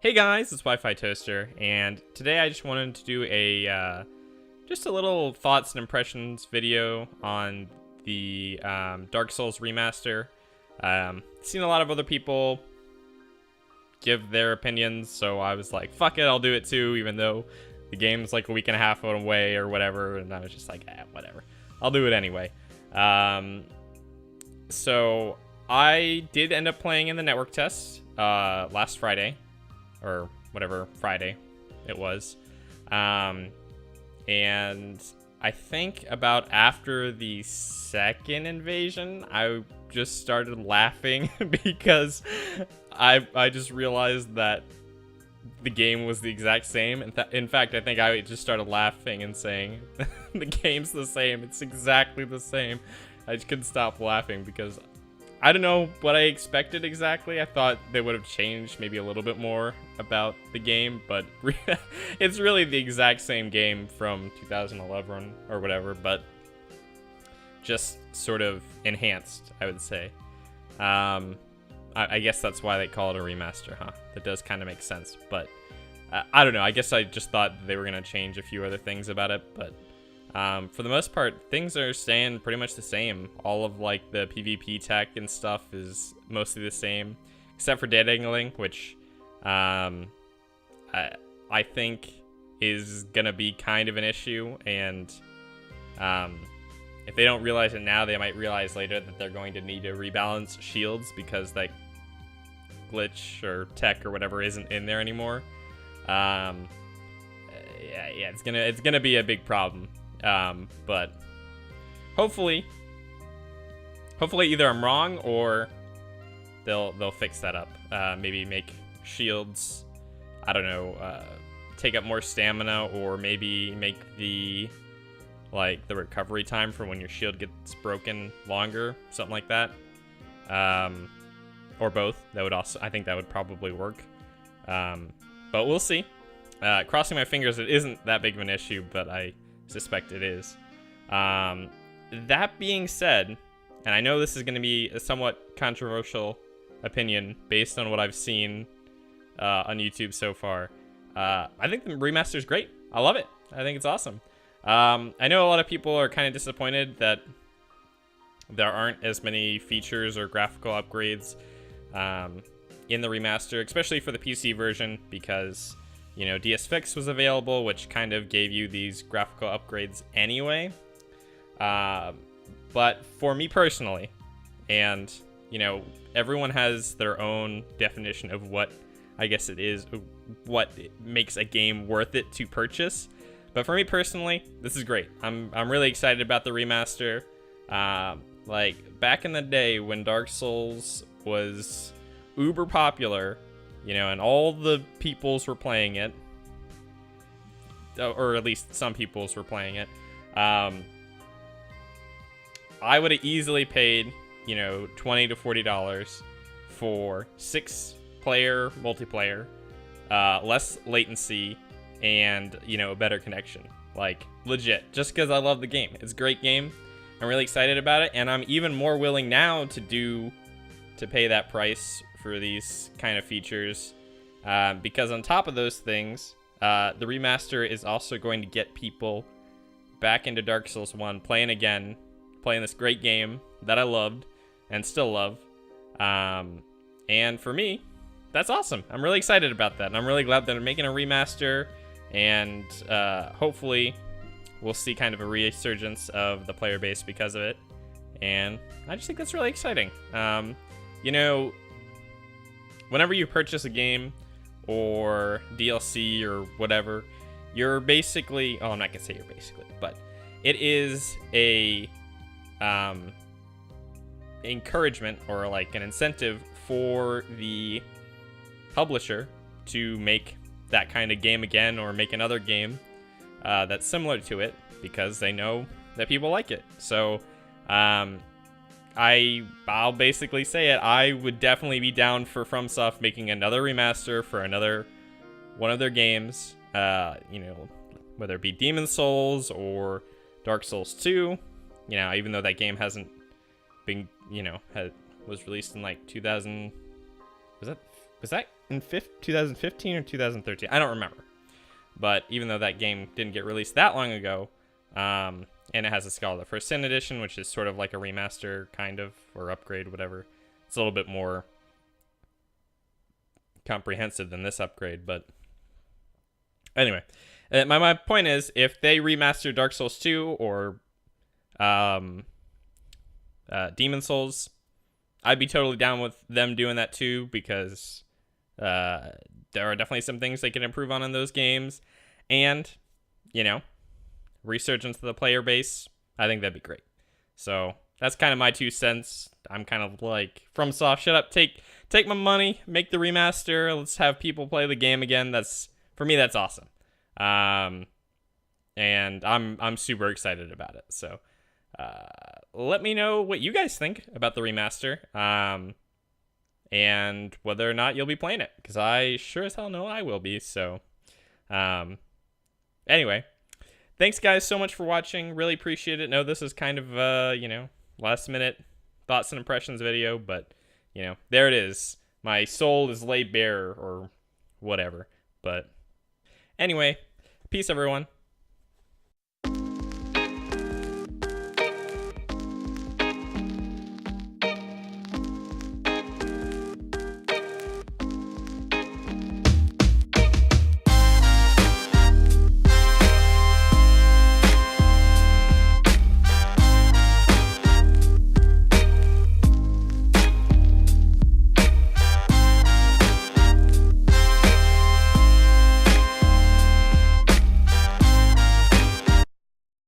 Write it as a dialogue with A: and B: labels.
A: Hey guys, it's Wi-Fi Toaster, and today I just wanted to do a just a little thoughts and impressions video on the Dark Souls Remaster. Seen a lot of other people give their opinions, so I was like, fuck it, I'll do it too, even though the game's like a week and a half away or whatever, and I was just like, whatever. I'll do it anyway. So I did end up playing in the network test last Friday, or whatever Friday it was. And I think about after the second invasion, I just started laughing because I just realized that the game was the exact same. In fact, I think I just started laughing and saying, the game's the same. It's exactly the same. I just couldn't stop laughing because I don't know what I expected exactly. I thought they would have changed maybe a little bit more about the game, but it's really the exact same game from 2011 or whatever, but just sort of enhanced, I would say. I guess that's why they call it a remaster, huh? That does kind of make sense, but I don't know. I guess I just thought they were going to change a few other things about it, but for the most part, things are staying pretty much the same. All of like the PvP tech and stuff is mostly the same, except for dead angling, which I think is gonna be kind of an issue. And if they don't realize it now, they might realize later that they're going to need to rebalance shields because that glitch or tech or whatever isn't in there anymore. Yeah, it's gonna be a big problem. But hopefully either I'm wrong or they'll fix that up. Maybe make shields, I don't know, take up more stamina, or maybe make the recovery time for when your shield gets broken longer, something like that. Or both. That would also, I think that would probably work. But we'll see. Crossing my fingers, it isn't that big of an issue, but I suspect it is. That being said, and I know this is going to be a somewhat controversial opinion based on what I've seen on YouTube so far, I think the remaster is great. I love it. I think it's awesome. I know a lot of people are kind of disappointed that there aren't as many features or graphical upgrades in the remaster, especially for the PC version, because you know, DS Fix was available, which kind of gave you these graphical upgrades anyway. But for me personally, and, you know, everyone has their own definition of what, I guess it is, what makes a game worth it to purchase. But for me personally, this is great. I'm really excited about the remaster. Like, back in the day when Dark Souls was uber popular, you know, and all the peoples were playing it, or at least some peoples were playing it, I would have easily paid, you know, $20 to $40 for 6-player multiplayer, less latency, and, you know, a better connection. Like, legit, just because I love the game. It's a great game. I'm really excited about it, and I'm even more willing now to pay that price for these kind of features, because on top of those things, the remaster is also going to get people back into Dark Souls 1, playing this great game that I loved and still love. And for me, that's awesome. I'm really excited about that, and I'm really glad that they're making a remaster, and hopefully we'll see kind of a resurgence of the player base because of it. And I just think that's really exciting. You know, whenever you purchase a game or DLC or whatever, you're basically, oh, I'm not gonna say you're basically, but it is a encouragement or like an incentive for the publisher to make that kind of game again, or make another game that's similar to it, because they know that people like it. So I'll basically say it. I would definitely be down for FromSoft making another remaster for another one of their games. You know, whether it be Demon Souls or Dark Souls 2. You know, even though that game hasn't been, you know, was released in like 2000, was that Was that in 2015 or 2013? I don't remember. But even though that game didn't get released that long ago, and it has a Scholar of the First Sin edition, which is sort of like a remaster, kind of, or upgrade, whatever. It's a little bit more comprehensive than this upgrade, but anyway. My point is, if they remaster Dark Souls 2 or Demon Souls, I'd be totally down with them doing that too, because there are definitely some things they can improve on in those games. And, you know, resurgence to the player base, I think that'd be great. So that's kind of my 2 cents. I'm kind of like, FromSoft, shut up, take my money, make the remaster, let's have people play the game again. For me, that's awesome. And I'm super excited about it. So let me know what you guys think about the remaster, and whether or not you'll be playing it, because I sure as hell know I will be. So anyway, thanks guys so much for watching. Really appreciate it. No, this is kind of last minute thoughts and impressions video, but there it is. My soul is laid bare, or whatever. But anyway, peace everyone.